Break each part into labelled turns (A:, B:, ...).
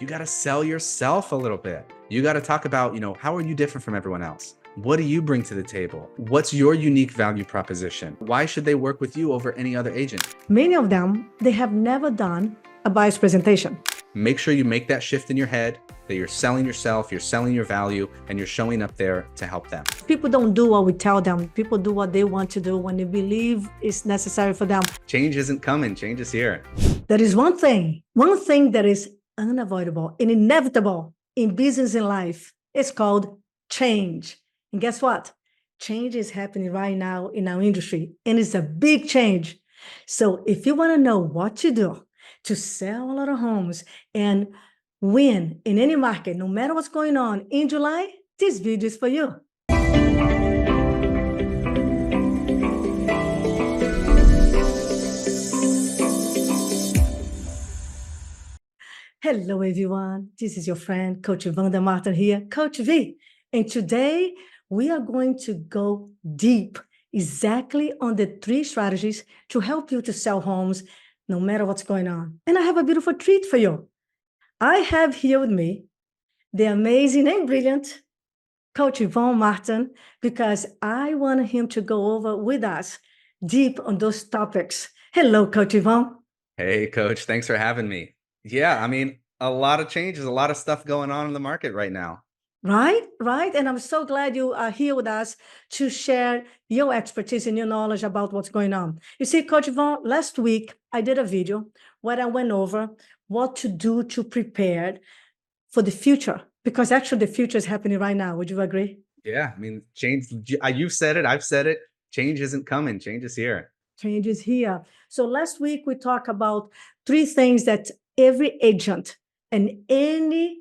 A: You got to sell yourself a little bit. You got to talk about, how are you different from everyone else? What do you bring to the table? What's your unique value proposition? Why should they work with you over any other agent?
B: Many of them, they have never done a buyer's presentation.
A: Make sure you make that shift in your head that you're selling yourself, you're selling your value, and you're showing up there to help them.
B: People don't do what we tell them. People do what they want to do when they believe it's necessary for them.
A: Change isn't coming, change is here.
B: There is one thing that is unavoidable and inevitable in business and life. It's called change. And guess what? Change is happening right now in our industry, and it's a big change. So if you want to know what to do to sell a lot of homes and win in any market, no matter what's going on in July, this video is for you. Hello, everyone. This is your friend, Coach Vanda Martin here, Coach V. And today we are going to go deep exactly on the 3 strategies to help you to sell homes no matter what's going on. And I have a beautiful treat for you. I have here with me the amazing and brilliant Coach Yvonne Martin, because I want him to go over with us deep on those topics. Hello, Coach Yvonne.
A: Hey, Coach, thanks for having me. Yeah, a lot of changes, a lot of stuff going on in the market right now.
B: Right. And I'm so glad you are here with us to share your expertise and your knowledge about what's going on. You see, Coach Yvonne, last week I did a video where I went over what to do to prepare for the future, because actually the future is happening right now. Would you agree?
A: Yeah, change, you've said it, I've said it, change isn't coming, change is here.
B: Change is here. So last week we talked about 3 things that every agent and any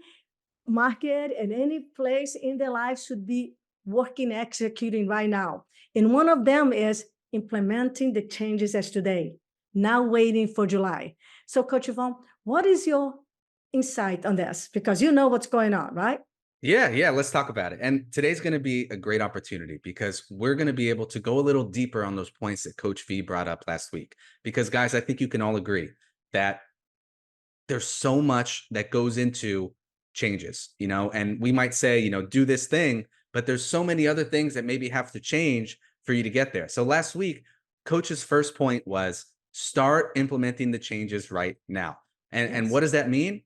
B: market and any place in their life should be working, executing right now. And one of them is implementing the changes as today, now waiting for July. So Coach Yvonne, what is your insight on this? Because you know what's going on, right?
A: Yeah, let's talk about it. And today's going to be a great opportunity because we're going to be able to go a little deeper on those points that Coach V brought up last week. Because guys, I think you can all agree that there's so much that goes into changes, and we might say, do this thing, but there's so many other things that maybe have to change for you to get there. So last week, Coach's first point was start implementing the changes right now. And what does that mean?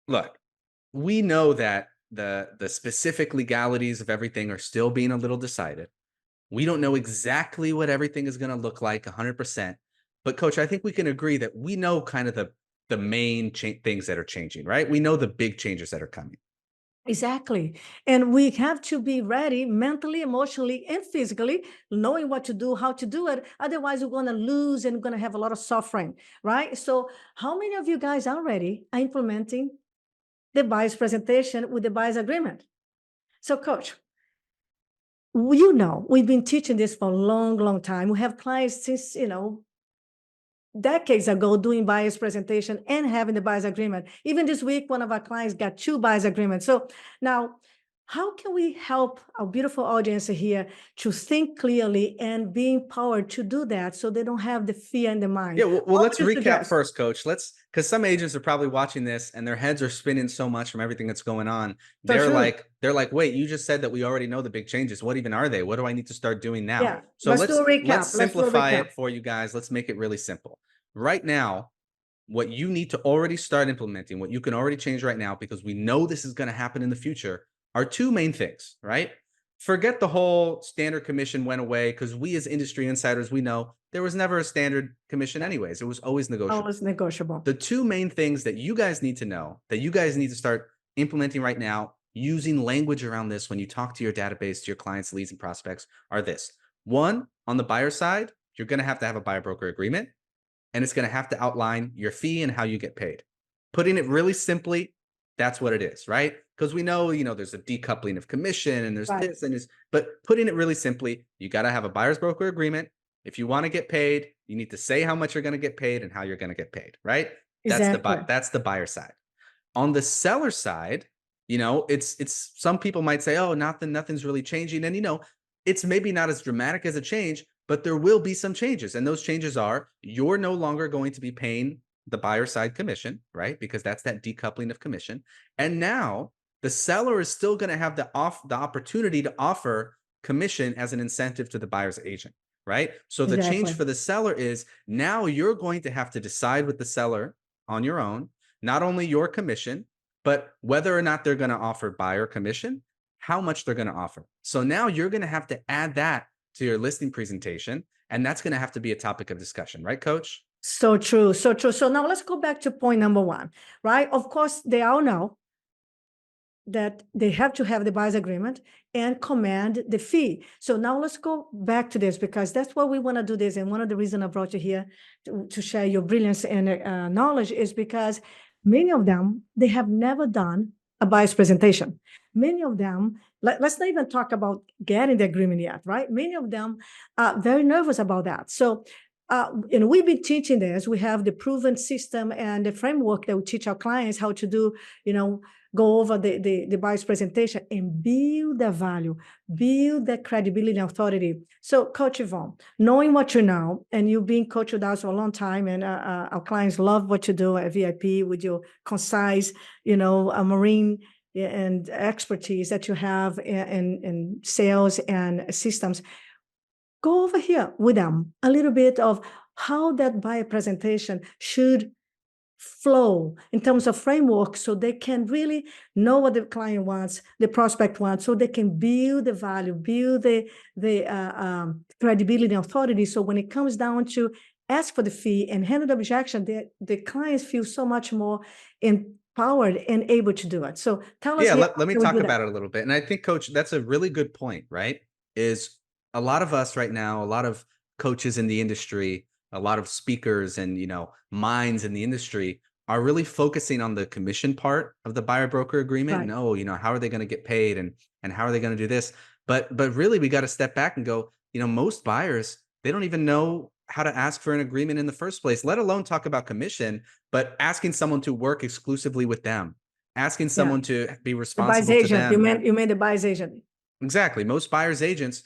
A: Look, we know that the specific legalities of everything are still being a little decided. We don't know exactly what everything is going to look like 100%. But Coach, I think we can agree that we know kind of the main things that are changing, right? We know the big changes that are coming.
B: Exactly. And we have to be ready mentally, emotionally, and physically, knowing what to do, how to do it. Otherwise, we're going to lose and we're going to have a lot of suffering, right? So how many of you guys already are implementing the buyer's presentation with the buyer's agreement? So Coach, we've been teaching this for a long time. We have clients since, decades ago doing buyer's presentation and having the buyer's agreement. Even this week, one of our clients got 2 buyer's agreements. So now, how can we help our beautiful audience here to think clearly and be empowered to do that so they don't have the fear in the mind?
A: Yeah, well let's recap first, Coach. Because some agents are probably watching this and their heads are spinning so much from everything that's going on. They're like, wait, you just said that we already know the big changes. What even are they? What do I need to start doing now?
B: Yeah,
A: so
B: let's do a recap.
A: Let's simplify it for you guys. Let's make it really simple. Right now, what you need to already start implementing, what you can already change right now, because we know this is going to happen in the future, are 2 main things, right? Forget the whole standard commission went away, because we as industry insiders, we know there was never a standard commission anyways. It was always negotiable.
B: Always negotiable.
A: The 2 main things that you guys need to know, that you guys need to start implementing right now, using language around this when you talk to your database, to your clients, leads, and prospects, are this. 1, on the buyer side, you're going to have a buyer broker agreement, and it's going to have to outline your fee and how you get paid. Putting it really simply, that's what it is, right? Because we know, there's a decoupling of commission and there's this and this, but putting it really simply, you got to have a buyer's broker agreement. If you want to get paid, you need to say how much you're going to get paid and how you're going to get paid, right?
B: Exactly.
A: That's the buyer side. On the seller side, it's some people might say, oh, nothing's really changing. And, it's maybe not as dramatic as a change, but there will be some changes. And those changes are, you're no longer going to be paying the buyer side commission, right? Because that's that decoupling of commission. And now the seller is still going to have the opportunity to offer commission as an incentive to the buyer's agent, right? So the change
B: Exactly.
A: for the seller is now you're going to have to decide with the seller on your own, not only your commission, but whether or not they're going to offer buyer commission, how much they're going to offer. So now you're going to have to add that to your listing presentation, and that's going to have to be a topic of discussion, right, coach?
B: So true. So true. So now let's go back to point number one, right? Of course, they all know that they have to have the buyer's agreement and command the fee. So now let's go back to this because that's why we want to do this. And one of the reasons I brought you here to share your brilliance and knowledge is because many of them, they have never done a buyer's presentation. Many of them, let's not even talk about getting the agreement yet, right? Many of them are very nervous about that. So and we've been teaching this. We have the proven system and the framework that we teach our clients how to do, go over the buyer's presentation and build the value, build the credibility and authority. So, Coach Yvonne, knowing what you know, and you've been coach with us for a long time, and our clients love what you do at VIP with your concise, a marine and expertise that you have in sales and systems. Go over here with them a little bit of how that buyer presentation should flow in terms of framework so they can really know what the client wants, the prospect wants, so they can build the value, build the credibility and authority. So when it comes down to ask for the fee and handle the objection, the clients feel so much more empowered and able to do it. So tell us
A: Yeah,
B: here,
A: let me
B: how can we
A: talk
B: do that?
A: about it a little bit. And I think, coach, that's a really good point, right? Is a lot of us right now, a lot of coaches in the industry, a lot of speakers and, minds in the industry are really focusing on the commission part of the buyer broker agreement.
B: Right.
A: And how are they going to get paid and how are they going to do this? But really we got to step back and go, most buyers, they don't even know how to ask for an agreement in the first place, let alone talk about commission, but asking someone to work exclusively with them, asking
B: Yeah.
A: someone to be
B: The buyer's
A: responsible to
B: agent. You
A: them.
B: meant the buyer's agent.
A: Exactly. Most buyers agents,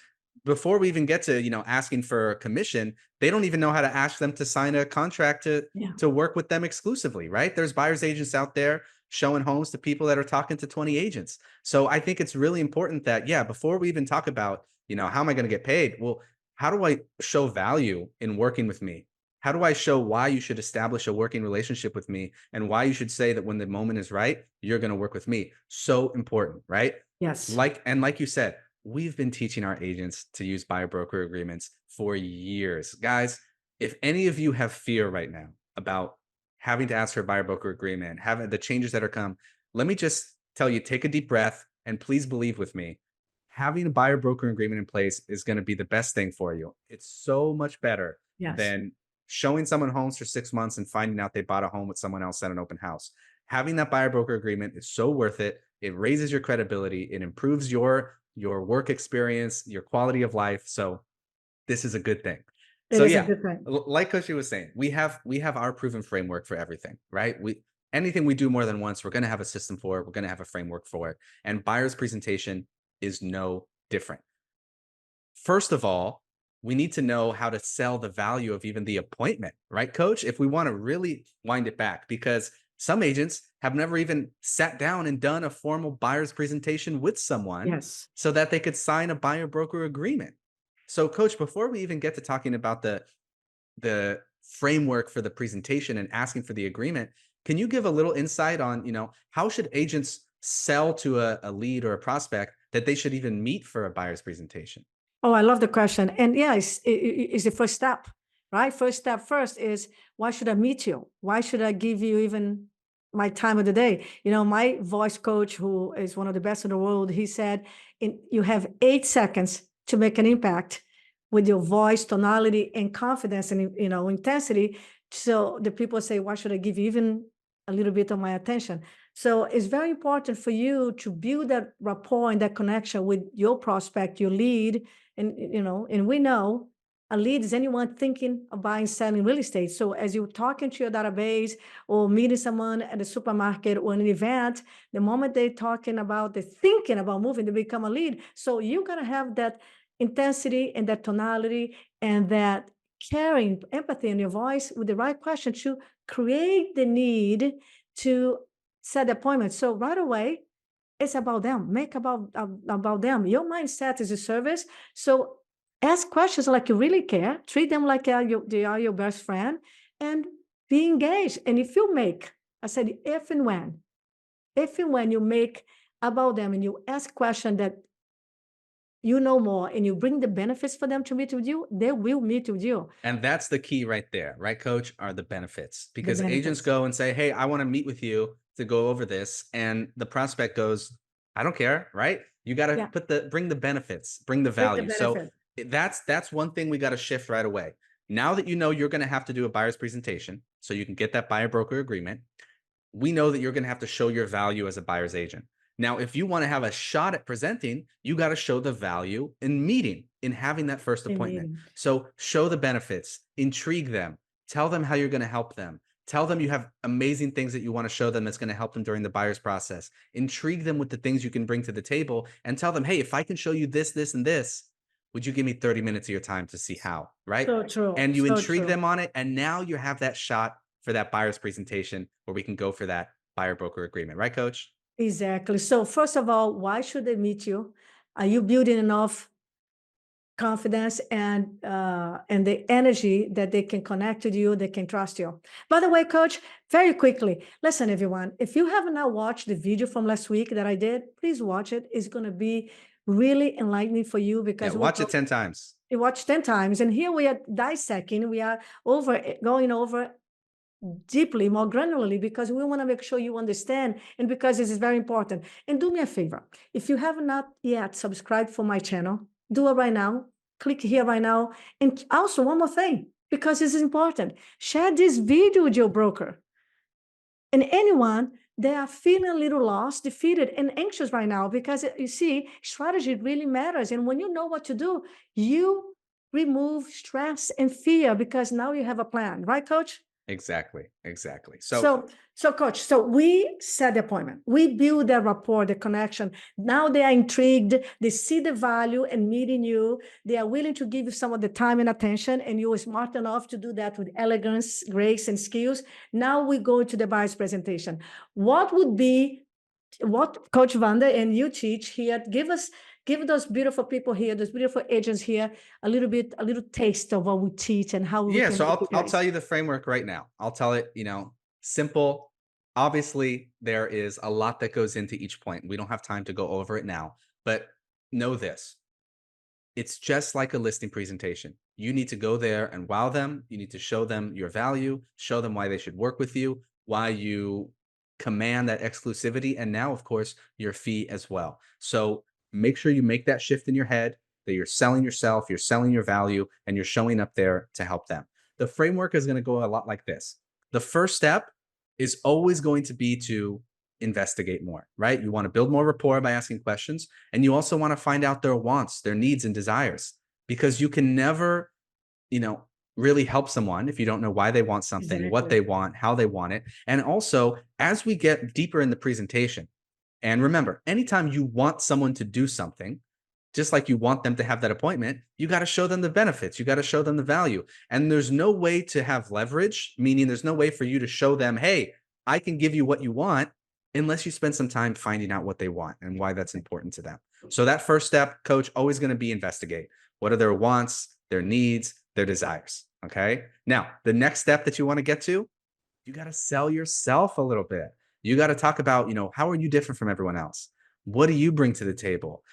A: before we even get to, asking for a commission, they don't even know how to ask them to sign a contract
B: Yeah.
A: to work with them exclusively, right? There's buyers agents out there showing homes to people that are talking to 20 agents. So I think it's really important that, yeah, before we even talk about, how am I going to get paid? Well, how do I show value in working with me? How do I show why you should establish a working relationship with me and why you should say that when the moment is right, you're going to work with me? So important, right?
B: Yes.
A: Like you said, we've been teaching our agents to use buyer broker agreements for years. Guys, if any of you have fear right now about having to ask for a buyer broker agreement, having the changes that are come, let me just tell you, take a deep breath and please believe with me. Having a buyer broker agreement in place is going to be the best thing for you. It's so much better
B: Yes.
A: than showing someone homes for 6 months and finding out they bought a home with someone else at an open house. Having that buyer broker agreement is so worth it. It raises your credibility. It improves your work experience, your quality of life. So this is a good thing.
B: It
A: So
B: is a
A: yeah,
B: good thing.
A: like Koshi was saying, we have our proven framework for everything, right? Anything we do more than once, we're going to have a system for it. We're going to have a framework for it. And buyer's presentation is no different. First of all, we need to know how to sell the value of even the appointment, right, coach? If we want to really wind it back, because some agents have never even sat down and done a formal buyer's presentation with someone
B: Yes.
A: so that they could sign a buyer broker agreement. So, coach, before we even get to talking about the framework for the presentation and asking for the agreement, can you give a little insight on, how should agents sell to a lead or a prospect that they should even meet for a buyer's presentation?
B: Oh, I love the question. And yeah, it's the first step, right? First step first is why should I meet you? Why should I give you even my time of the day? My voice coach, who is one of the best in the world, he said, you have 8 seconds to make an impact with your voice, tonality, and confidence and intensity. So the people say, why should I give you even a little bit of my attention? So it's very important for you to build that rapport and that connection with your prospect, your lead, and we know a lead is anyone thinking of buying, selling real estate. So as you're talking to your database or meeting someone at a supermarket or an event, the moment they're thinking about moving, they become a lead. So you gotta have that intensity and that tonality and that caring, empathy in your voice with the right question to create the need to set appointments. So right away, it's about them. Make about them. Your mindset is a service. So ask questions like you really care. Treat them like they are your best friend, and be engaged. And if you make, I said, if and when you make about them and you ask questions that you know more and you bring the benefits for them to meet with you, they will meet with you.
A: And that's the key right there, right, coach? Are the benefits.
B: The
A: Because agents
B: benefits.
A: go and say, hey, I want to meet with you to go over this. And the prospect goes, I don't care, right? You got
B: Yeah.
A: to bring the benefits, bring the
B: Bring the
A: value. So
B: benefit.
A: that's one thing we got to shift right away. Now that you know you're going to have to do a buyer's presentation so you can get that buyer broker agreement, we know that you're going to have to show your value as a buyer's agent. Now, if you want to have a shot at presenting, you got to show the value in meeting, in having that first appointment. So show the benefits, intrigue them, tell them how you're going to help them. Tell them you have amazing things that you want to show them that's going to help them during the buyer's process. Intrigue them with the things you can bring to the table and tell them, hey, if I can show you this, this, and this, would you give me 30 minutes of your time to see how, right?
B: So true.
A: And you
B: So
A: intrigue
B: true.
A: them on it. And now you have that shot for that buyer's presentation where we can go for that buyer broker agreement. Right, coach?
B: Exactly. So first of all, why should they meet you? Are you building enough confidence and the energy that they can connect with you, they can trust you? By the way, coach, very quickly, listen, everyone, if you have not watched the video from last week that I did, please watch it. It's going to be really enlightening for you
A: Yeah,
B: because
A: watch it 10 times.
B: you watch 10 times, and here we are dissecting, we are going over deeply, more granularly, because we want to make sure you understand, and because this is very important. And do me a favor, if you have not yet subscribed for my channel, do it right now. Click here right now. And also one more thing, because this is important, share this video with your broker and anyone that are feeling a little lost, defeated, and anxious right now, because you see, strategy really matters. And when you know what to do, you remove stress and fear because now you have a plan, right, coach?
A: Exactly. Exactly.
B: So coach, so we set the appointment, we build the rapport, the connection. Now they are intrigued, they see the value in meeting you, they are willing to give you some of the time and attention, and you are smart enough to do that with elegance, grace, and skills. Now we go to the buyer's presentation. What Coach Vanda and you teach here, give those beautiful people here, those beautiful agents here, a little taste of what we teach and how we
A: yeah,
B: can
A: so
B: help you
A: I'll
B: guys.
A: tell you the framework right now. I'll tell it, simple. Obviously, there is a lot that goes into each point. We don't have time to go over it now, but know this. It's just like a listing presentation. You need to go there and wow them. You need to show them your value, show them why they should work with you, why you command that exclusivity, and now, of course, your fee as well. So make sure you make that shift in your head that you're selling yourself, you're selling your value, and you're showing up there to help them. The framework is going to go a lot like this. The first step is always going to be to investigate more, right? You want to build more rapport by asking questions. And you also want to find out their wants, their needs and desires, because you can never, really help someone if you don't know why they want something, what
B: Exactly.
A: they want, how they want it. And also, as we get deeper in the presentation, and remember, anytime you want someone to do something, just like you want them to have that appointment, you got to show them the benefits. You got to show them the value. And there's no way to have leverage, meaning there's no way for you to show them, hey, I can give you what you want, unless you spend some time finding out what they want and why that's important to them. So that first step, coach, always going to be investigate. What are their wants, their needs, their desires? Okay. Now, the next step that you want to get to, you got to sell yourself a little bit. You got to talk about, how are you different from everyone else? What do you bring to the table?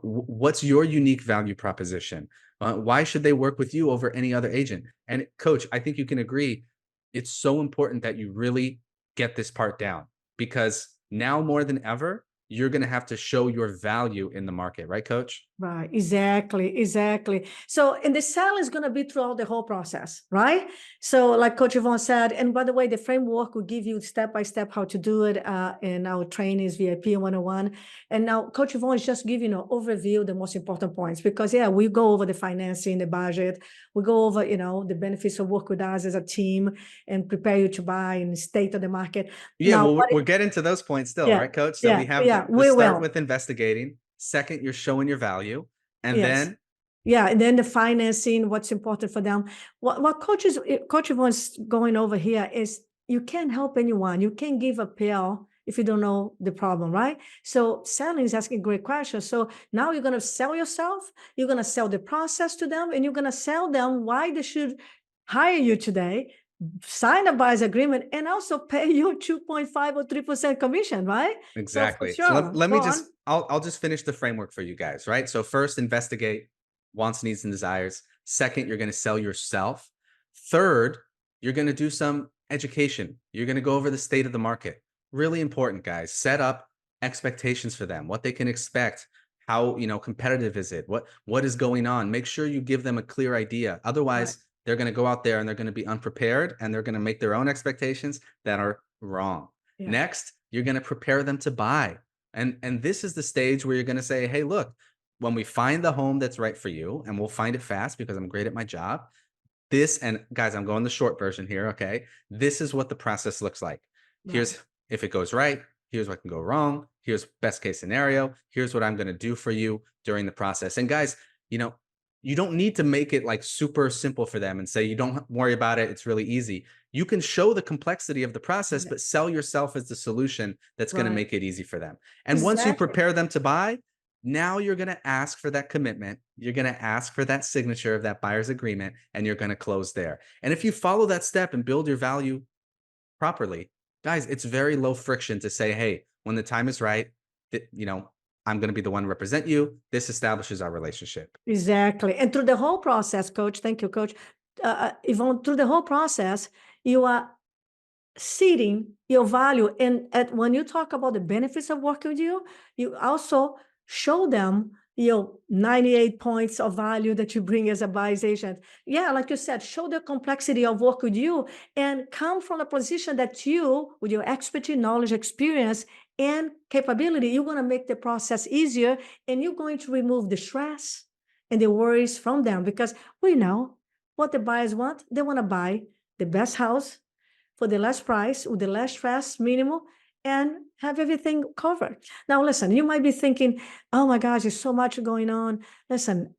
A: What's your unique value proposition? Why should they work with you over any other agent? And coach, I think you can agree, it's so important that you really get this part down, because now more than ever, you're going to have to show your value in the market, right, coach?
B: Right, exactly. So, and the sell is going to be throughout the whole process, right? So, like Coach Yvonne said, and by the way, the framework will give you step by step how to do it in our trainings, VIP 101. And now Coach Yvonne is just giving an overview, the most important points, because yeah, we go over the financing, the budget, we go over, the benefits of work with us as a team and prepare you to buy and state of the market.
A: Yeah,
B: Now,
A: well, we're getting to those points still,
B: yeah,
A: right, coach? So
B: yeah,
A: we have
B: yeah,
A: the
B: we
A: start
B: will.
A: with investigating. Second, you're showing your value. And
B: Yes.
A: then
B: Yeah, and then the financing, what's important for them. What Coach Yvonne's going over here is you can't help anyone. You can't give a pill if you don't know the problem, right? So selling is asking great questions. So now you're going to sell yourself, you're going to sell the process to them, and you're going to sell them why they should hire you today, sign a buyer's agreement, and also pay you 2.5 or 3% commission, right? So for
A: Exactly. So
B: sure,
A: let
B: go
A: me
B: on.
A: just I'll just finish the framework for you guys, right? So first, investigate wants, needs, and desires. Second, you're going to sell yourself. Third, you're going to do some education. You're going to go over the state of the market. Really important, guys. Set up expectations for them, what they can expect, how, competitive is it? What is going on? Make sure you give them a clear idea.
B: Right.
A: Otherwise, they're going to go out there and they're going to be unprepared and they're going to make their own expectations that are wrong.
B: Yeah.
A: Next, you're going to prepare them to buy. And this is the stage where you're going to say, hey, look, when we find the home that's right for you, and we'll find it fast because I'm great at my job, this, and guys, I'm going the short version here, okay? This is what the process looks like.
B: Right.
A: Here's if it goes right, here's what can go wrong, here's best case scenario, here's what I'm going to do for you during the process. And guys, you don't need to make it like super simple for them and say, you don't worry about it, it's really easy. You can show the complexity of the process,
B: Yeah.
A: but sell yourself as the solution that's going to
B: Right.
A: make it easy for them. And once you
B: Exactly.
A: prepare them to buy, now you're going to ask for that commitment. You're going to ask for that signature of that buyer's agreement, and you're going to close there. And if you follow that step and build your value properly, guys, it's very low friction to say, hey, when the time is right, I'm going to be the one to represent you. This establishes our relationship.
B: Exactly. And through the whole process, coach, thank you, coach. Yvonne, through the whole process, you are seeding your value. And when you talk about the benefits of working with you, you also show them your 98 points of value that you bring as a buyer's agent. Yeah, like you said, show the complexity of work with you and come from a position that you, with your expertise, knowledge, experience, and capability, you're going to make the process easier and you're going to remove the stress and the worries from them because we know what the buyers want. They want to buy the best house for the less price with the less stress minimum and have everything covered. Now, listen, you might be thinking, oh my gosh, there's so much going on. Listen,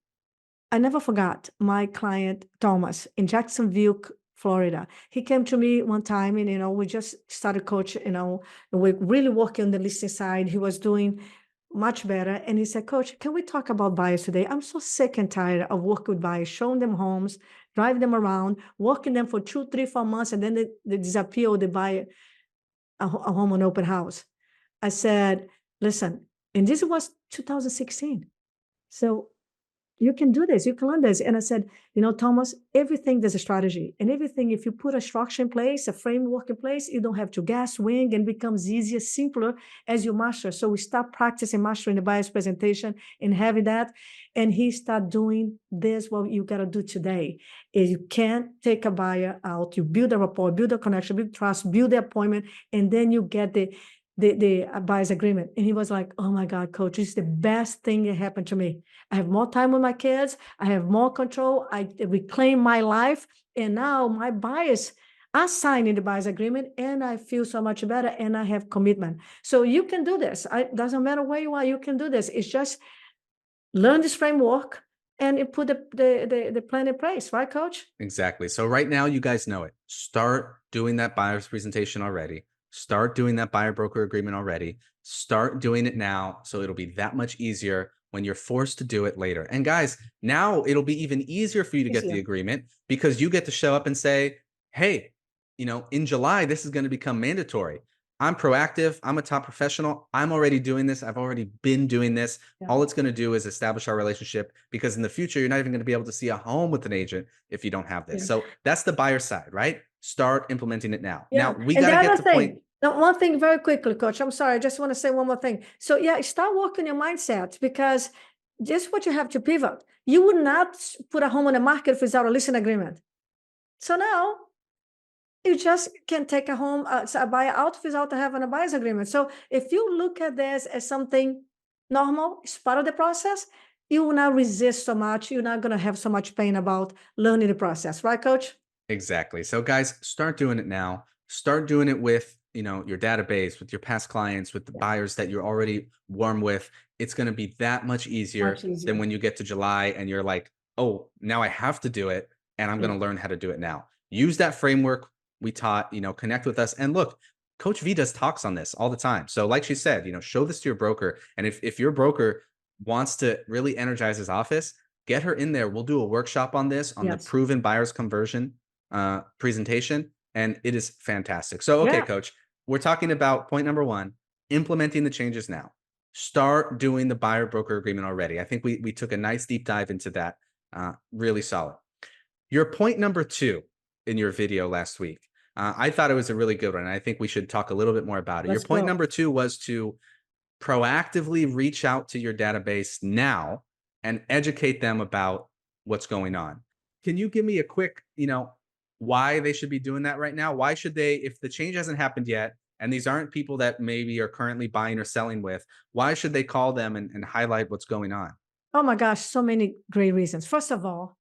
B: I never forgot my client, Thomas, in Jacksonville, Florida. He came to me one time and, we just started coach, we're really working on the listing side. He was doing much better. And he said, Coach, can we talk about buyers today? I'm so sick and tired of working with buyers, showing them homes, drive them around, working them for 2, 3, 4 months, and then they disappear or they buy a home on open house. I said, listen, and this was 2016. So you can do this, you can learn this. And I said, Thomas, everything there's a strategy. And everything, if you put a structure in place, a framework in place, you don't have to guess, wing, and becomes easier, simpler as you master. So we start practicing mastering the buyer's presentation and having that. And he start doing this, what you got to do today is you can't take a buyer out, you build a rapport, build a connection, build trust, build the appointment, and then you get the buyer's agreement. And he was like, oh my God, coach, this is the best thing that happened to me. I have more time with my kids. I have more control. I reclaim my life. And now my buyers are signing the buyer's agreement and I feel so much better and I have commitment. So you can do this. It doesn't matter where you are, you can do this. It's just learn this framework and you put the plan in place, right, coach?
A: Exactly. So right now, you guys know it. Start doing that buyer's presentation already. Start doing that buyer broker agreement already. Start doing it now. So it'll be that much easier when you're forced to do it later. And guys, now it'll be even easier for you to get the agreement because you get to show up and say, hey, in July, this is going to become mandatory. I'm proactive. I'm a top professional. I'm already doing this. I've already been doing this.
B: Yeah.
A: All it's going to do is establish our relationship because in the future, you're not even going to be able to see a home with an agent if you don't have this.
B: Yeah.
A: So that's the buyer side, right? Start implementing it now.
B: Yeah.
A: Now we
B: And
A: got
B: the
A: to get
B: other
A: to
B: thing,
A: point.
B: now, one thing very quickly, coach, I'm sorry, I just want to say one more thing. So yeah, start working your mindset because just what you have to pivot. You would not put a home on the market without a listing agreement. So now you just can take a home, a buyer out without having a buyer's agreement. So if you look at this as something normal, it's part of the process, you will not resist so much. You're not going to have so much pain about learning the process, right, coach?
A: Exactly. So guys, start doing it now. Start doing it with, your database, with your past clients, with the buyers that you're already warm with. It's going to be that much easier
B: Much easier.
A: than when you get to July and you're like, oh, now I have to do it and I'm going to learn how to do it now. Use that framework, we taught, connect with us. And look, Coach V does talks on this all the time. So like she said, show this to your broker. And if your broker wants to really energize his office, get her in there. We'll do a workshop on this, on the
B: Yes.
A: proven buyers conversion presentation. And it is fantastic. So, okay,
B: Yeah.
A: coach, we're talking about point number one, implementing the changes now. Start doing the buyer broker agreement already. I think we took a nice deep dive into that. Really solid. Your point number two in your video last week, I thought it was a really good one. And I think we should talk a little bit more about it. Your
B: Let's
A: point
B: go.
A: number two was to proactively reach out to your database now and educate them about what's going on. Can you give me a quick, why they should be doing that right now? Why should they, if the change hasn't happened yet, and these aren't people that maybe are currently buying or selling with, why should they call them and highlight what's going on?
B: Oh my gosh, so many great reasons. First of all,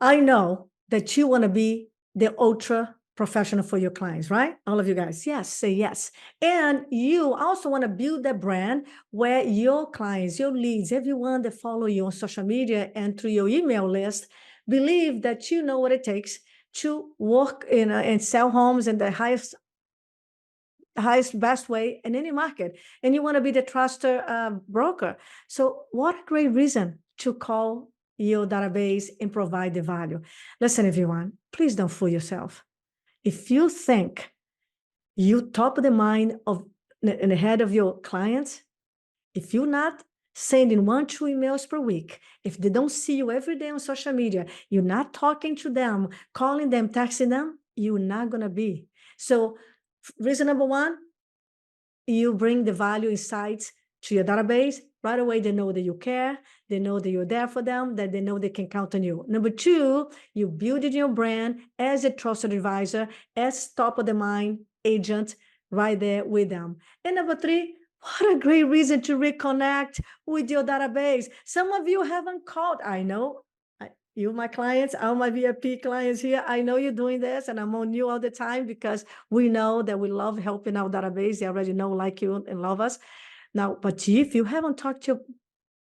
B: I know that you want to be the ultra professional for your clients, right? All of you guys, yes, say yes. And you also want to build that brand where your clients, your leads, everyone that follow you on social media and through your email list believe that you know what it takes to work in and sell homes in the highest best way in any market, and you want to be the trusted broker. So what a great reason to call your database and provide the value. Listen, everyone, please don't fool yourself. If you think you top of the mind of in the head of your clients, if you're not sending 1, 2 emails per week, if they don't see you every day on social media, you're not talking to them, calling them, texting them, you're not going to be. So reason number one, you bring the value insights to your database. Right away, they know that you care. They know that you're there for them, that they know they can count on you. Number two, you build your brand as a trusted advisor, as top of the mind agent right there with them. And number three, what a great reason to reconnect with your database. Some of you haven't called. I know you, my clients, all my VIP clients here, I know you're doing this and I'm on you all the time because we know that we love helping our database. They already know, like you, and love us. Now, but if you haven't talked to your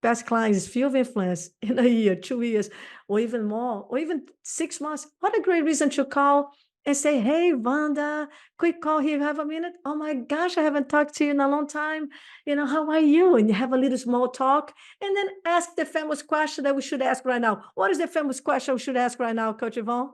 B: best clients, field of influence in a year, 2 years, or even more, or even 6 months, what a great reason to call and say, hey, Vanda, quick call here, you have a minute? Oh my gosh, I haven't talked to you in a long time. How are you? And you have a little small talk, and then ask the famous question that we should ask right now. What is the famous question we should ask right now, Coach Yvonne?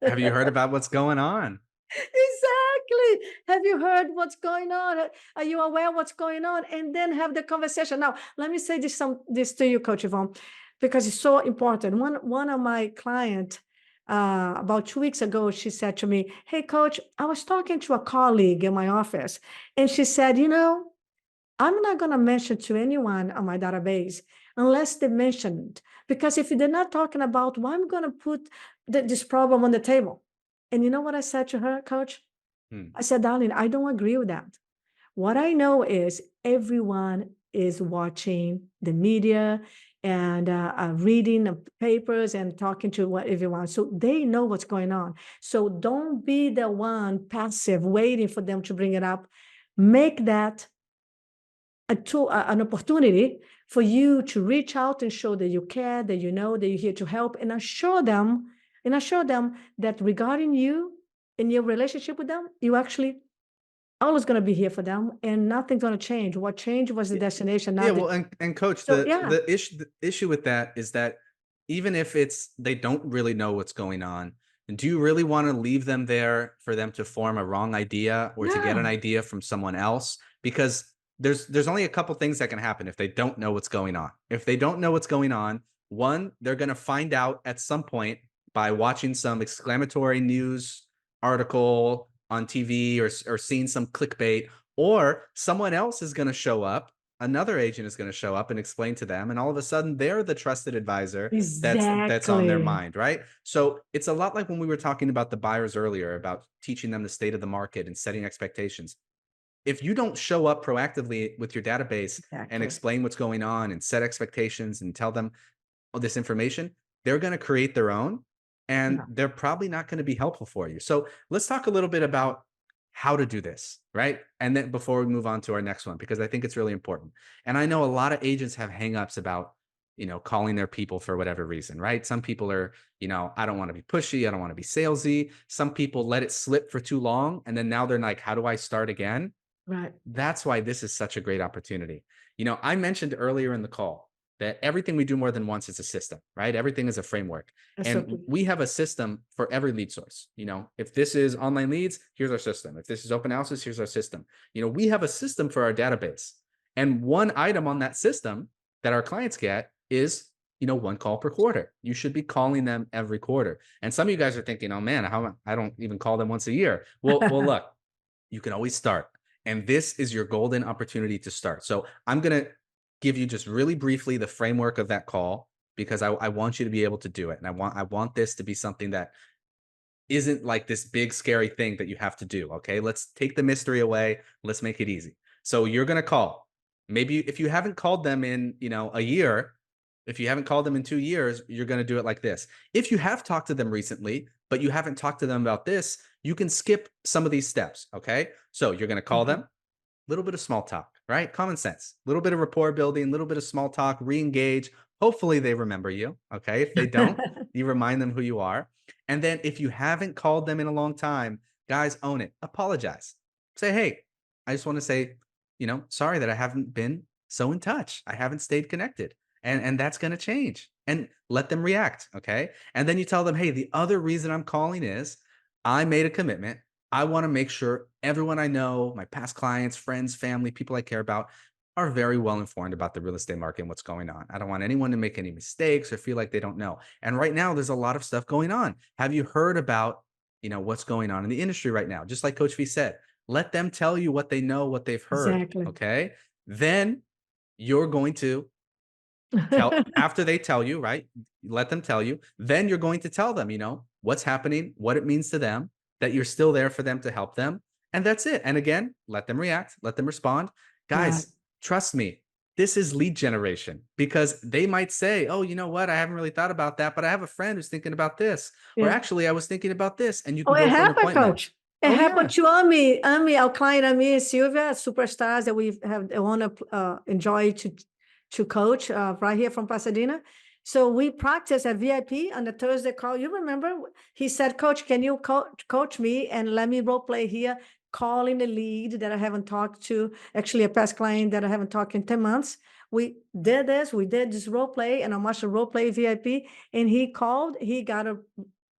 A: Have you heard about what's going on?
B: Exactly. Have you heard what's going on? Are you aware what's going on? And then have the conversation. Now, let me say this to you, Coach Yvonne, because it's so important. One of my clients, about 2 weeks ago, she said to me, hey, Coach, I was talking to a colleague in my office, and she said, I'm not going to mention to anyone on my database unless they mentioned, because if they're not talking about why I'm going to put this problem on the table. And you know what I said to her, Coach?
A: Hmm.
B: I said, darling, I don't agree with that. What I know is everyone is watching the media and reading the papers and talking to what everyone. So they know what's going on. So don't be the one passive waiting for them to bring it up. Make that an opportunity for you to reach out and show that you care, that you know, that you're here to help, and assure them that regarding you and your relationship with them, you actually always going to be here for them, and nothing's going to change. What changed was the destination,
A: Yeah,
B: not the.
A: well, and coach,
B: So
A: the
B: yeah,
A: issue with that is that even if it's they don't really know what's going on, do you really want to leave them there for them to form a wrong idea or to get an
B: yeah,
A: idea from someone else? Because there's only a couple things that can happen if they don't know what's going on. If they don't know what's going on, one, they're going to find out at some point by watching some exclamatory news article on TV or seeing some clickbait, or someone else is going to show up, another agent is going to show up and explain to them, and all of a sudden they're the trusted advisor that's on their
B: exactly.
A: mind, right? So it's a lot like when we were talking about the buyers earlier, about teaching them the state of the market and setting expectations. If you don't show up proactively with your database and
B: Exactly.
A: explain what's going on and set expectations and tell them all this information, they're going to create their own, and
B: Yeah.
A: they're probably not going to be helpful for you. So let's talk a little bit about how to do this, right? And then before we move on to our next one, because I think it's really important. And I know a lot of agents have hangups about, calling their people for whatever reason, right? Some people are, I don't want to be pushy. I don't want to be salesy. Some people let it slip for too long. And then now they're like, how do I start again?
B: Right.
A: That's why this is such a great opportunity. I mentioned earlier in the call that everything we do more than once is a system, right? Everything is a framework. And
B: SOP.
A: we have a system for every lead source. If this is online leads, here's our system. If this is open houses, here's our system. We have a system for our database. And one item on that system that our clients get is, one call per quarter. You should be calling them every quarter. And some of you guys are thinking, oh man, I don't even call them once a year. Well, look, you can always start. And this is your golden opportunity to start. So I'm going to give you just really briefly the framework of that call, because I want you to be able to do it. And I want this to be something that isn't like this big scary thing that you have to do. Okay. Let's take the mystery away. Let's make it easy. So you're going to call. Maybe if you haven't called them in, a year, if you haven't called them in 2 years, you're going to do it like this. If you have talked to them recently, but you haven't talked to them about this, you can skip some of these steps. Okay. So you're going to call them, little bit of small talk, right? Common sense, little bit of rapport building, little bit of small talk, re-engage. Hopefully they remember you. Okay. If they don't, you remind them who you are. And then if you haven't called them in a long time, guys, own it. Apologize. Say, hey, I just want to say, sorry that I haven't been so in touch. I haven't stayed connected. And that's going to change, and let them react. Okay. And then you tell them, hey, the other reason I'm calling is I made a commitment. I want to make sure everyone I know, my past clients, friends, family, people I care about, are very well informed about the real estate market and what's going on. I don't want anyone to make any mistakes or feel like they don't know. And right now, there's a lot of stuff going on. Have you heard about, what's going on in the industry right now? Just like Coach V said, let them tell you what they know, what they've heard.
B: Exactly.
A: Okay. Then you're going to after they tell you, right? Let them tell you. Then you're going to tell them, what's happening, what it means to them, that you're still there for them to help them. And that's it. And again, let them react, let them respond.
B: Right.
A: Guys, trust me, this is lead generation, because they might say, oh, you know what? I haven't really thought about that, but I have a friend who's thinking about this. Or
B: Yeah.
A: actually, I was thinking about this. And you
B: Oh,
A: can
B: it
A: go for an
B: happened,
A: appointment.
B: coach. It
A: Oh,
B: happened
A: yeah.
B: to Amy, our client, Amy and Sylvia, superstars that we have want to enjoy to coach right here from Pasadena. So we practiced at VIP on the Thursday call. You remember? He said, "Coach, can you coach me and let me role play here, calling the lead that I haven't talked to, actually a past client that I haven't talked in 10 months." We did this. We did this role play, and I watched the role play VIP, and he called. He got a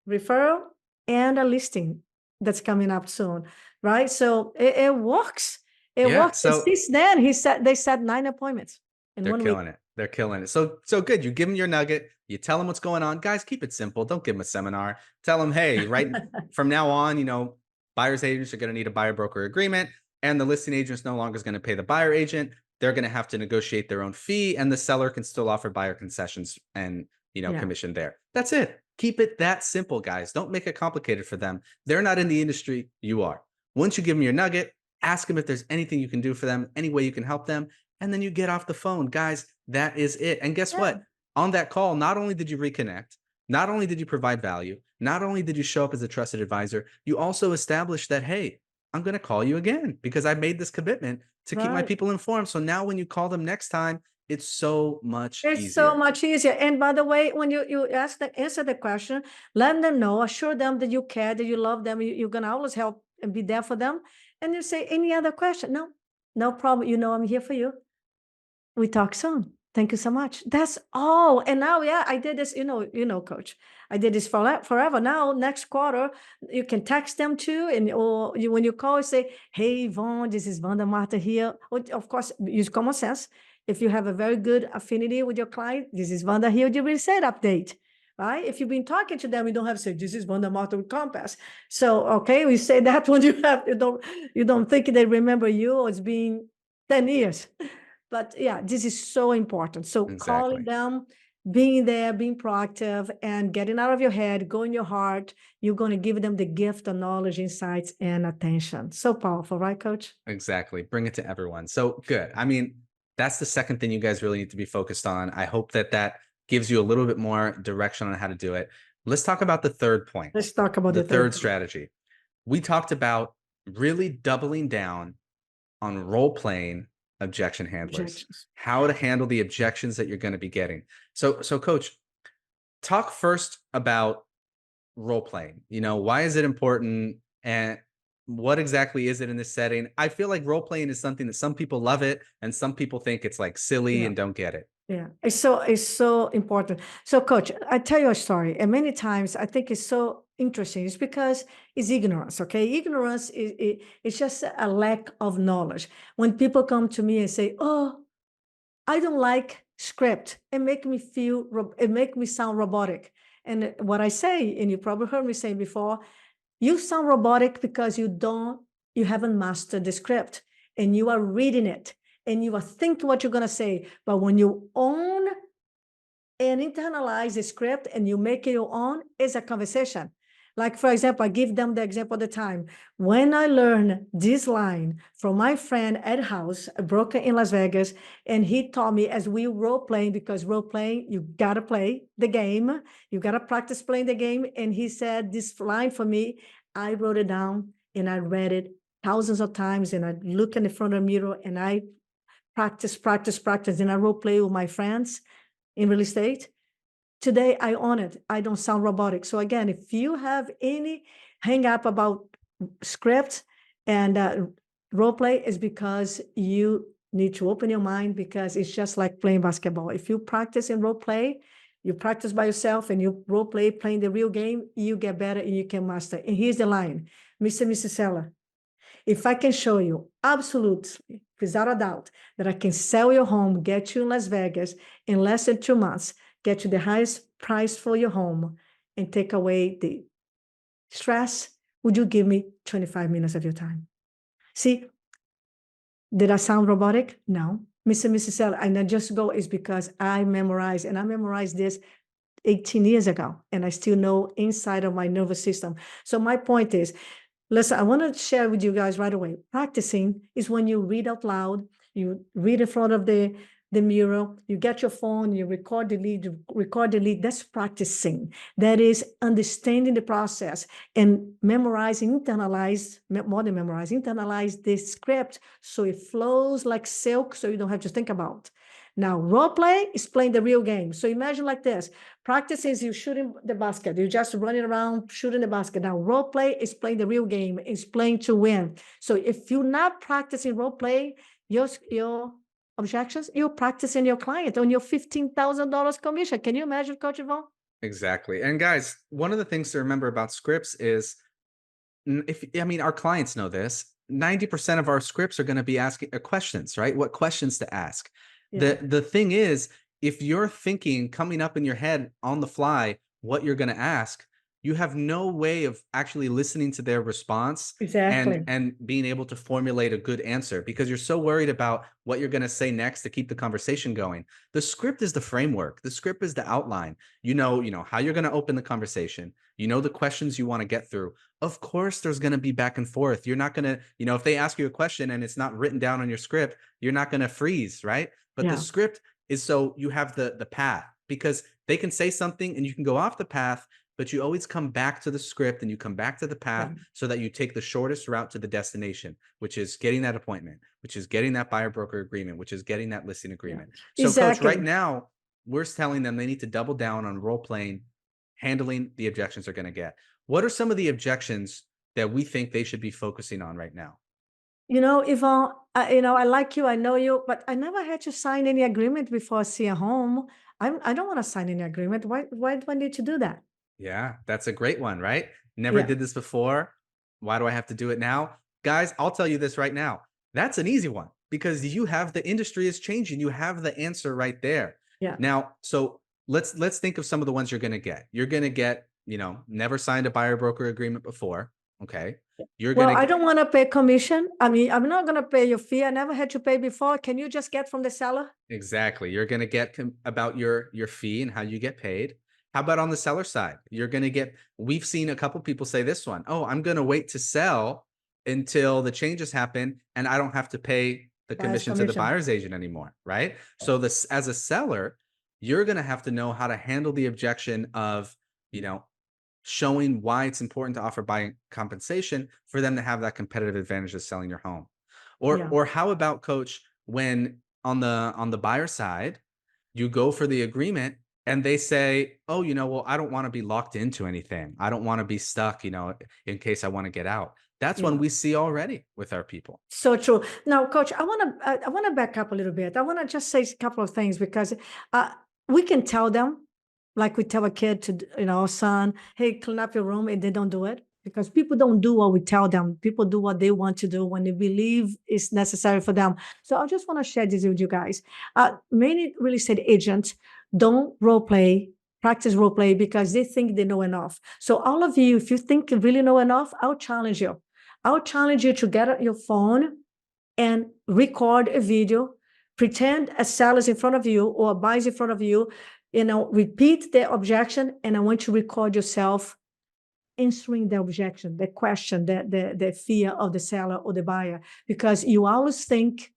B: referral and a listing that's coming up soon, right? So it works. It
A: Yeah.
B: works. And
A: So
B: since then, they set 9 appointments in
A: they're
B: 1 week.
A: killing it. They're killing it. So good. You give them your nugget. You tell them what's going on. Guys, keep it simple. Don't give them a seminar. Tell them, hey, right from now on, buyer's agents are going to need a buyer broker agreement, and the listing agent is no longer going to pay the buyer agent. They're going to have to negotiate their own fee, and the seller can still offer buyer concessions and
B: Yeah.
A: commission there. That's it. Keep it that simple, guys. Don't make it complicated for them. They're not in the industry. You are. Once you give them your nugget, ask them if there's anything you can do for them, any way you can help them, and then you get off the phone. Guys, that is it. And guess
B: Yeah.
A: what? On that call, not only did you reconnect, not only did you provide value, not only did you show up as a trusted advisor, you also established that, hey, I'm going to call you again because I made this commitment to keep my
B: Right.
A: people informed. So now when you call them next time, it's so much
B: It's so
A: easier.
B: much easier. And by the way, when you answer the question, let them know, assure them that you care, that you love them, you're gonna always help and be there for them. And you say, any other question? No, no problem. You know I'm here for you. We talk soon. Thank you so much. That's all. And now, yeah, I did this, coach. I did this forever. Now, next quarter, you can text them too. And or when you call, say, hey, Vaughn, this is Vanda Marta here. Of course, use common sense. If you have a very good affinity with your client, this is Vanda here with your real estate update. Right? If you've been talking to them, you don't have to say, this is Vanda Marta with Compass. So, okay, we say that when you don't think they remember you, or it's been 10 years. But yeah, this is so important. So calling
A: Exactly.
B: them, being there, being proactive, and getting out of your head, go in your heart, you're going to give them the gift of knowledge, insights, and attention. So powerful, right, coach?
A: Exactly. Bring it to everyone. So good. I mean, that's the second thing you guys really need to be focused on. I hope that gives you a little bit more direction on how to do it. Let's talk about the third point,
B: Let's talk about
A: the
B: the third
A: third
B: point.
A: strategy. We talked about really doubling down on role playing objection handlers,
B: Objections.
A: how to handle the objections that you're going to be getting. So coach, talk first about role playing. Why is it important and what exactly is it in this setting? I feel like role playing is something that some people love it and some people think it's like silly
B: Yeah.
A: and don't get it.
B: Yeah, it's so important. So, coach, I tell you a story, and many times I think it's so interesting. It's because it's ignorance. Okay, ignorance it's just a lack of knowledge. When people come to me and say, "Oh, I don't like script," it make me sound robotic. And what I say, and you probably heard me say before, you sound robotic because you haven't mastered the script, and you are reading it, and you are thinking what you're going to say. But when you own and internalize the script and you make it your own, it's a conversation. Like, for example, I give them the example all the time. When I learned this line from my friend Ed House, a broker in Las Vegas, and he taught me as we role playing, because role playing, you got to play the game, you got to practice playing the game. And he said this line for me, I wrote it down and I read it thousands of times. And I look in the front of the mirror and I practice, and I role play with my friends in real estate. Today, I own it. I don't sound robotic. So again, if you have any hang up about script and role play, is because you need to open your mind, because it's just like playing basketball. If you practice in role play, you practice by yourself and you role play playing the real game, you get better and you can master. And here's the line, Mr. and Mrs. Seller. If I can show you absolutely, without a doubt, that I can sell your home, get you in Las Vegas in less than 2 months, get you the highest price for your home, and take away the stress, would you give me 25 minutes of your time? See, did I sound robotic? No. Mr. and Mrs. Seller, and I just go is because I memorized this 18 years ago, and I still know inside of my nervous system. So my point is, listen, I want to share with you guys right away. Practicing is when you read out loud, you read in front of the mirror, you get your phone, you record the lead. That's practicing. That is understanding the process and memorizing, more than memorize, internalize the script so it flows like silk, so you don't have to think about. Now, role play is playing the real game. So imagine like this. Practice is you shooting the basket. You're just running around shooting the basket. Now, role play is playing the real game. Is playing to win. So if you're not practicing role play, your objections, you're practicing your client on your $15,000 commission. Can you imagine, Coach Yvonne?
A: Exactly. And guys, one of the things to remember about scripts is if I mean our clients know this, 90% of our scripts are going to be asking questions, right? What questions to ask.
B: Yeah,
A: The thing is, if you're thinking coming up in your head on the fly what you're going to ask, you have no way of actually listening to their response and
B: exactly.
A: being able to formulate a good answer because you're so worried about what you're going to say next to keep the conversation going. The script is the framework. The script is the outline. You know how you're going to open the conversation. You know the questions you want to get through. Of course, there's going to be back and forth. You're not going to, if they ask you a question and it's not written down on your script, you're not going to freeze, right? But the
B: Yeah,
A: script is so you have the path because they can say something and you can go off the path, but you always come back to the script and you come back to the
B: yeah,
A: path so that you take the shortest route to the destination, which is getting that appointment, which is getting that buyer broker agreement, which is getting that listing
B: yeah.
A: agreement. So, coach, right
B: Exactly.
A: now, we're telling them they need to double down on role playing, handling the objections they're going to get. What are some of the objections that we think they should be focusing on right now?
B: Yvonne, I like you, I know you, but I never had to sign any agreement before I see a home. I don't want to sign any agreement. Why do I need to do that?
A: Yeah, that's a great one, right? Never
B: Yeah,
A: did this before. Why do I have to do it now? Guys, I'll tell you this right now. That's an easy one because you have the industry is changing. You have the answer right there.
B: yeah.
A: Now, so let's think of some of the ones you're going to get. You're going to get, never signed a buyer broker agreement before. Okay. You're going
B: Well,
A: to
B: I
A: get
B: don't want to pay commission. I mean, I'm not going to pay your fee. I never had to pay before. Can you just get from the seller?
A: exactly. You're going to get about your fee and how you get paid. How about on the seller side? You're going to get we've seen a couple people say this one. Oh, I'm going to wait to sell until the changes happen and I don't have to pay the
B: Buyer's
A: commission to the
B: commission.
A: buyer's agent anymore, right? So this as a seller, you're going to have to know how to handle the objection of, you know, showing why it's important to offer buying compensation for them to have that competitive advantage of selling your home. Or
B: Yeah.
A: or how about, coach, when on the buyer side, you go for the agreement and they say, oh, well, I don't want to be locked into anything. I don't want to be stuck, in case I want to get out. That's when
B: Yeah.
A: we see already with our people.
B: So true. Now, Coach, I want to back up a little bit. I want to just say a couple of things because we can tell them, like we tell a kid to, son, hey, clean up your room, and they don't do it because people don't do what we tell them. People do what they want to do when they believe it's necessary for them. So I just want to share this with you guys. Many real estate agents don't role play. Practice role play because they think they know enough. So all of you, if you think you really know enough, I'll challenge you. I'll challenge you to get your phone and record a video, pretend a seller is in front of you or a buyer is in front of you, repeat the objection, and I want you to record yourself answering the objection, the question, the fear of the seller or the buyer, because you always think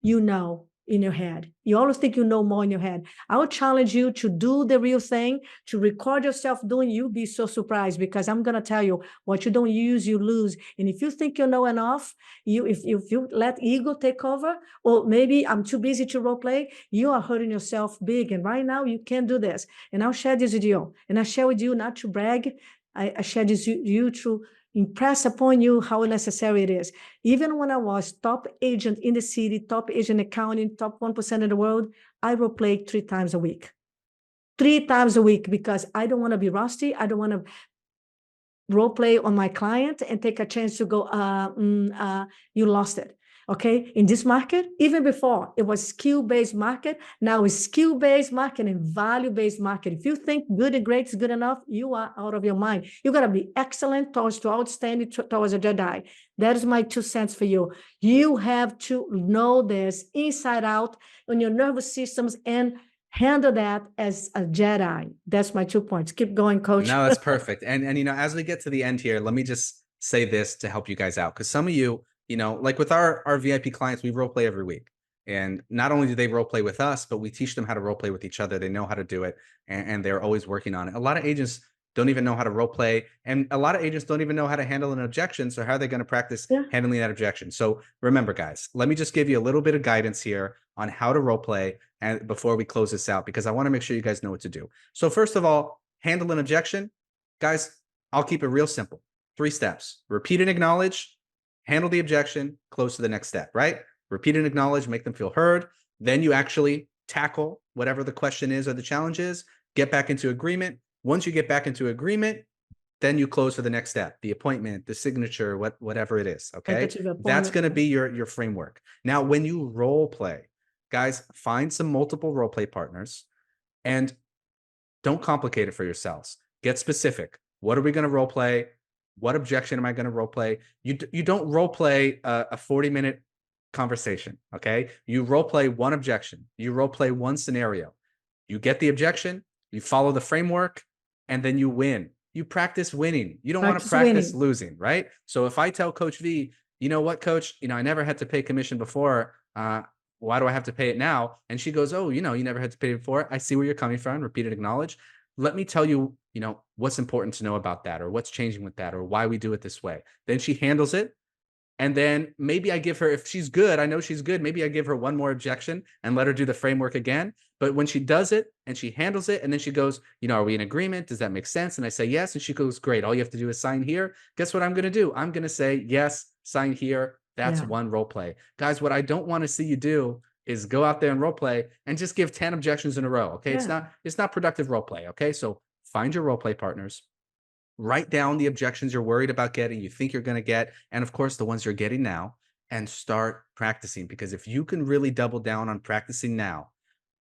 B: you know in your head. You always think you know more in your head. I would challenge you to do the real thing, to record yourself doing. You'll be so surprised because I'm going to tell you what you don't use, you lose. And if you think you know enough, if you let ego take over, or maybe I'm too busy to role play, you are hurting yourself big. And right now you can't do this. And I'll share this with you. And I share with you not to brag. I share this with you to impress upon you how necessary it is. Even when I was top agent in the city, top agent accounting, top 1% of the world, I role played 3 times a week. 3 times a week because I don't want to be rusty. I don't want to role play on my client and take a chance to go, you lost it. Okay. In this market, even before it was skill-based market, now it's skill-based market and value-based market. If you think good and great is good enough, you are out of your mind. You got to be excellent towards to outstanding towards a Jedi. That is my 2 cents for you. You have to know this inside out on your nervous systems and handle that as a Jedi. That's my 2 points. Keep going, Coach.
A: No, that's perfect. And as we get to the end here, let me just say this to help you guys out. Because some of you, like with our VIP clients, we role play every week. And not only do they role play with us, but we teach them how to role play with each other. They know how to do it, and they're always working on it. A lot of agents don't even know how to role play, and a lot of agents don't even know how to handle an objection. So how are they going to practice handling that objection? So remember, guys, let me just give you a little bit of guidance here on how to role play, and before we close this out, because I want to make sure you guys know what to do. So first of all, handle an objection. Guys, I'll keep it real simple. 3 steps. Repeat and acknowledge, handle the objection, close to the next step, right? Repeat and acknowledge, make them feel heard. Then you actually tackle whatever the question is or the challenge is, get back into agreement. Once you get back into agreement, then you close for the next step, the appointment, the signature, whatever it is, okay? That's going to be your framework. Now, when you role play, guys, find some multiple role play partners and don't complicate it for yourselves. Get specific. What are we going to role play? What objection am I going to role play? You don't role play a 40-minute conversation, okay? You role play one objection. You role play one scenario. You get the objection, you follow the framework, and then you win. You practice winning. You don't want to practice losing, right? So if I tell Coach V, you know what, Coach, I never had to pay commission before. Why do I have to pay it now? And she goes, oh, you never had to pay it before. I see where you're coming from. Repeat and acknowledge. Let me tell you, what's important to know about that, or what's changing with that, or why we do it this way. Then she handles it. And then maybe I give her, if she's good, I know she's good, maybe I give her one more objection and let her do the framework again. But when she does it and she handles it, and then she goes, are we in agreement? Does that make sense? And I say, yes. And she goes, great. All you have to do is sign here. Guess what I'm going to do? I'm going to say, yes, sign here. That's one role play. Guys, what I don't want to see you do is go out there and role play and just give 10 objections in a row. Okay. It's not productive role play. Okay. So find your role play partners. Write down the objections you're worried about getting, you think you're going to get, and of course, the ones you're getting now, and start practicing. Because if you can really double down on practicing now,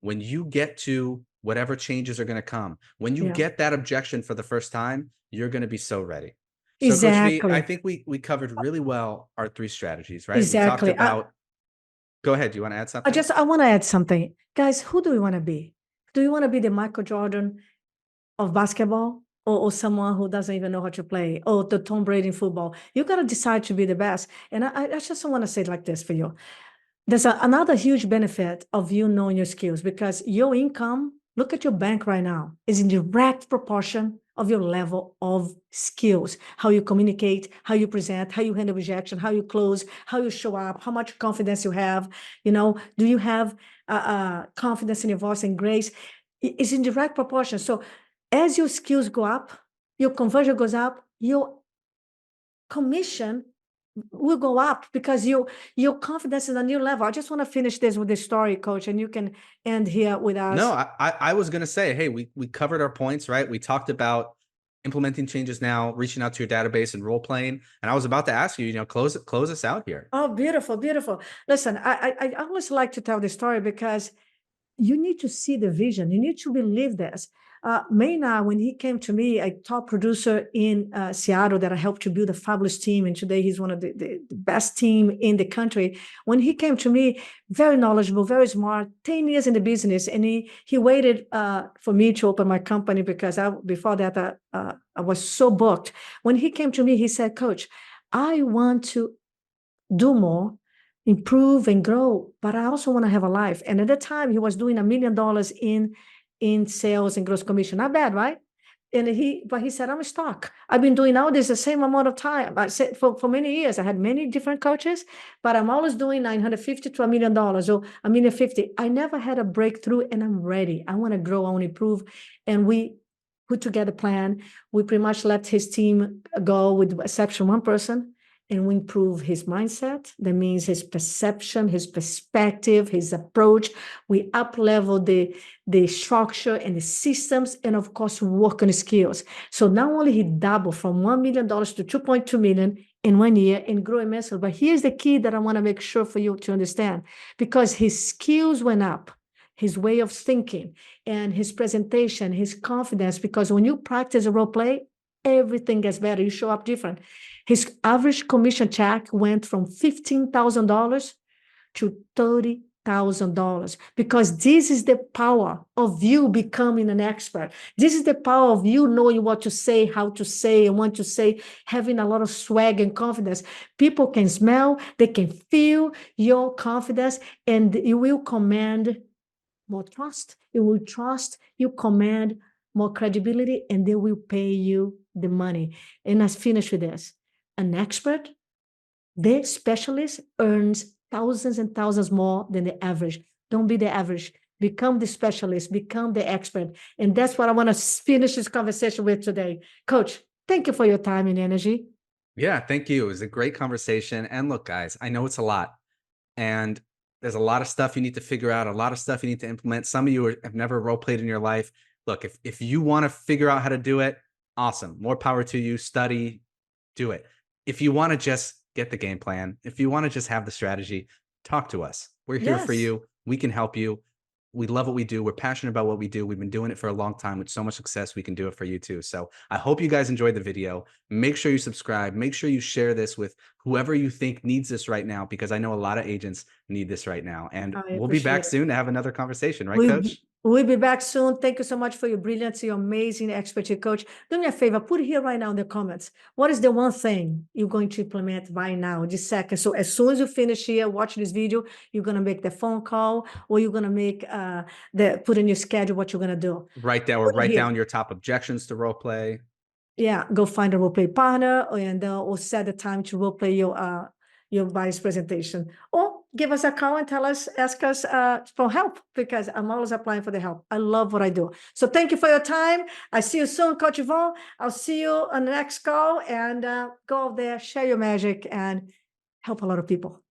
A: when you get to whatever changes are going to come, when you get that objection for the first time, you're going to be so ready. So
B: Exactly.
A: Coach V, I think we covered really well our 3 strategies, right?
B: Exactly.
A: We talked about, go ahead. Do you want to add something?
B: I want to add something. Guys, who do we want to be? Do you want to be the Michael Jordan of basketball? Or someone who doesn't even know how to play, or the Tom Brady in football? You got to decide to be the best. And I just want to say it like this for you. There's another huge benefit of you knowing your skills, because your income, look at your bank right now, is in direct proportion of your level of skills, how you communicate, how you present, how you handle rejection, how you close, how you show up, how much confidence you have. Do you have confidence in your voice and grace? It's in direct proportion. So as your skills go up, your conversion goes up, your commission will go up because your confidence is a new level. I just want to finish this with this story, Coach, and you can end here with
A: No,
B: us.
A: I was gonna say, hey, we covered our points, right? We talked about implementing changes now, reaching out to your database and role playing. And I was about to ask you, close us out here.
B: Oh, beautiful, beautiful. Listen, I always like to tell this story because you need to see the vision. You need to believe this. Maynard, when he came to me, a top producer in Seattle that I helped to build a fabulous team, and today he's one of the best team in the country. When he came to me, very knowledgeable, very smart, 10 years in the business, and he waited for me to open my company because before that I was so booked. When he came to me, he said, Coach, I want to do more, improve and grow, but I also want to have a life. And at the time, he was doing $1 million in sales and gross commission. Not bad, right? But he said, I'm stuck. I've been doing all this the same amount of time. I said for many years, I had many different coaches, but I'm always doing 950 to $1 million or $1.05 million. I never had a breakthrough, and I'm ready. I want to grow, I want to improve. And we put together a plan. We pretty much let his team go with exception one person, and we improve his mindset. That means his perception, his perspective, his approach. We up-level the structure and the systems, and of course, work on skills. So not only he doubled from $1 million to $2.2 million in 1 year and grew immensely, but here's the key that I want to make sure for you to understand, because his skills went up, his way of thinking and his presentation, his confidence, because when you practice a role play, everything gets better. You show up different. His average commission check went from $15,000 to $30,000 because this is the power of you becoming an expert. This is the power of you knowing what to say, how to say, and what to say, having a lot of swag and confidence. People can smell, they can feel your confidence, and you will command more trust. You will trust, you command more credibility, and they will pay you the money. And let's finish with this. An expert, the specialist, earns thousands and thousands more than the average. Don't be the average. Become the specialist, become the expert. And that's what I want to finish this conversation with today. Coach, thank you for your time and energy.
A: Yeah, thank you. It was a great conversation. And look, guys, I know it's a lot. And there's a lot of stuff you need to figure out, a lot of stuff you need to implement. Some of you have never role played in your life. Look, if you want to figure out how to do it, awesome. More power to you. Study, do it. If you want to just get the game plan, if you want to just have the strategy, talk to us. We're here for
B: Yes.
A: you. We can help you. We love what we do. We're passionate about what we do. We've been doing it for a long time with so much success. We can do it for you too. So I hope you guys enjoyed the video. Make sure you subscribe. Make sure you share this with whoever you think needs this right now, because I know a lot of agents need this right now. And
B: I
A: we'll be back
B: appreciate it.
A: soon to have another conversation, right,
B: We'll,
A: Coach?
B: we'll be back soon. Thank you so much for your brilliance, your amazing expertise, Coach. Do me a favor, put it here right now in the comments. What is the one thing you're going to implement right now, this second? So as soon as you finish here, watch this video, you're going to make the phone call, or you're going to make put in your schedule what you're going to do.
A: Write down your top objections to role play.
B: Yeah, go find a role play partner, and or set the time to role play your bias presentation, or give us a call and ask us for help, because I'm always applying for the help. I love what I do. So thank you for your time. I see you soon, Coach Yvonne. I'll see you on the next call, and go out there, share your magic, and help a lot of people.